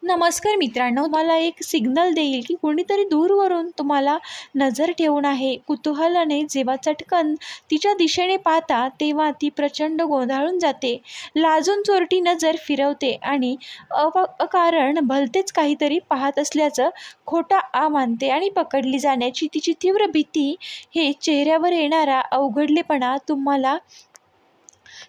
नमस्कार मित्रांनो, मला एक सिग्नल देईल की कोणीतरी दूरवरून तुम्हाला नजर ठेवून आहे. कुतूहलाने जेव्हा चटकन तिच्या दिशेने पाहता तेव्हा ती प्रचंड गोंधळून जाते. लाजून चोरटी नजर फिरवते आणि अकारण भलतेच काहीतरी पाहत असल्याचं खोटा आ मानते आणि पकडली जाण्याची तिची तीव्र भीती, हे चेहऱ्यावर येणारा अवघडलेपणा तुम्हाला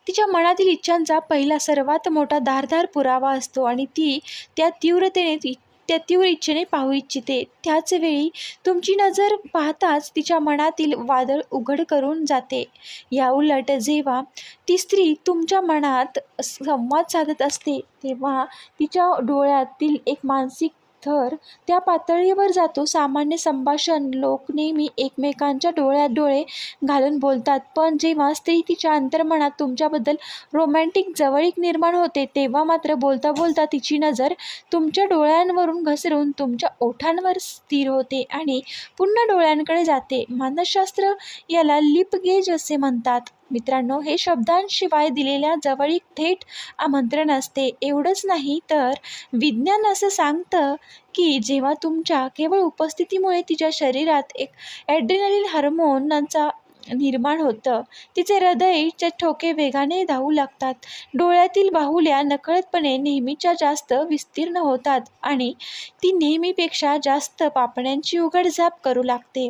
तिच्या मनातील इच्छांचा पहिला सर्वात मोठा धारदार पुरावा असतो आणि ती त्या तीव्र इच्छेने पाहू इच्छिते. त्याच वेळी तुमची नजर पाहताच तिच्या मनातील वादळ उघड करून जाते. या उलट जेव्हा ती स्त्री तुमच्या मनात संवाद साधत असते तेव्हा तिच्या डोळ्यातील एक मानसिक थर त्या पातळीवर जातो. सामान्य संभाषण लोक नेहमी एकमेकांच्या डोळ्यात डोळे घालून बोलतात, पण जेव्हा स्त्री तिच्या अंतर्मनात तुमच्याबद्दल रोमॅन्टिक जवळीक निर्माण होते तेव्हा मात्र बोलता बोलता तिची नजर तुमच्या डोळ्यांवरून घसरून तुमच्या ओठांवर स्थिर होते आणि पुन्हा डोळ्यांकडे जाते. मानसशास्त्र याला लिप गेज असे म्हणतात. मित्रांनो, हे शब्दांशिवाय दिलेल्या जवळीक थेट आमंत्रण असते. एवढंच नाही तर विज्ञान असं सांगतं की जेव्हा तुमच्या केवळ उपस्थितीमुळे तिच्या शरीरात एक ॲड्रेनलिन हार्मोनचा निर्माण होतं, तिचे हृदयाचे ठोके वेगाने धावू लागतात, डोळ्यातील बाहुल्या नकळतपणे नेहमीच्या जास्त विस्तीर्ण होतात आणि ती नेहमीपेक्षा जास्त पापण्यांची उघडझाप करू लागते.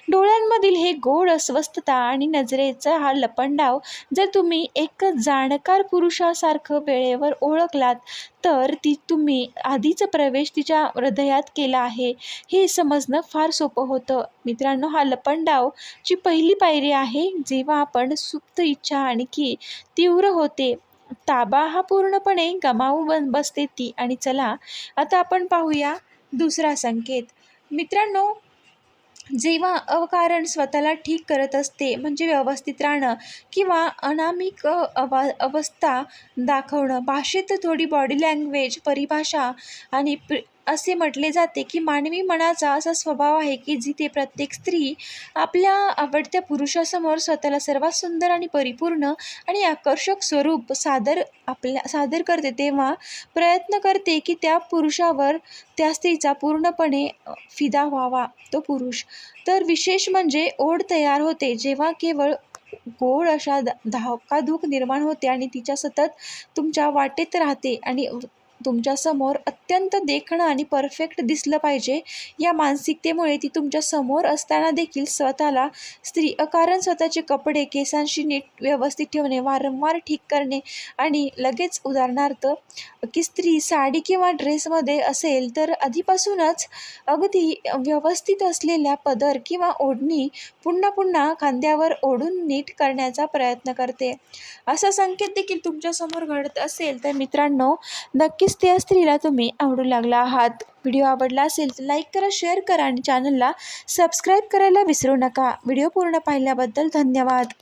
डोळ्यांमधील हे गोड अस्वस्थता आणि नजरेचा हा लपंडाव जर तुम्ही एक जाणकार पुरुषासारखं वेळेवर ओळखलात तर तुम्ही आधीच प्रवेश तिच्या हृदयात केला आहे हे समजणं फार सोपं होतं. मित्रांनो, हा लपंडावची पहिली पायरी आहे. जेव्हा आपण सुप्त इच्छा आणखी तीव्र होते, ताबा हा पूर्णपणे गमावून बसते ती. आणि चला आता आपण पाहूया दुसरा संकेत. मित्रांनो, जेव्हा अकारण स्वतःला ठीक करत असते, म्हणजे व्यवस्थित राहणं किंवा अनामिक अवस्था दाखवणं, भाषेत थोडी बॉडी लँग्वेज परिभाषा आणि असे म्हटले जाते की मानवी मनाचा असा स्वभाव आहे की जिथे प्रत्येक स्त्री आपल्या आवडत्या पुरुषासमोर स्वतःला सर्वात सुंदर आणि परिपूर्ण आणि आकर्षक स्वरूप सादर करते, तेव्हा प्रयत्न करते की त्या पुरुषावर त्या स्त्रीचा पूर्णपणे फिदा व्हावा तो पुरुष. तर विशेष म्हणजे ओढ तयार होते जेव्हा केवळ गोड अशा धक्काधूक निर्माण होते आणि तिच्या सतत तुमच्या वाटेत राहते आणि तुमच्यासमोर अत्यंत देखणं आणि परफेक्ट दिसलं पाहिजे या मानसिकतेमुळे ती तुमच्या समोर असताना देखील स्वतःला स्त्री अकारण स्वतःचे कपडे केसांशी नीट व्यवस्थित ठेवणे, वारंवार ठीक करणे आणि लगेच उदाहरणार्थ की स्त्री साडी किंवा ड्रेसमध्ये असेल तर आधीपासूनच अगदी व्यवस्थित असलेल्या पदर किंवा ओढणी पुन्हा पुन्हा खांद्यावर ओढून नीट करण्याचा प्रयत्न करते. असा संकेत देखील तुमच्यासमोर घडत असेल तर मित्रांनो, नक्कीच त्या स्त्रीला तुम्ही आवडू लागला आहात. व्हिडिओ आवडला असेल तर लाईक करा, शेअर करा आणि चॅनलला सबस्क्राईब करायला विसरू नका. व्हिडिओ पूर्ण पाहिल्याबद्दल धन्यवाद.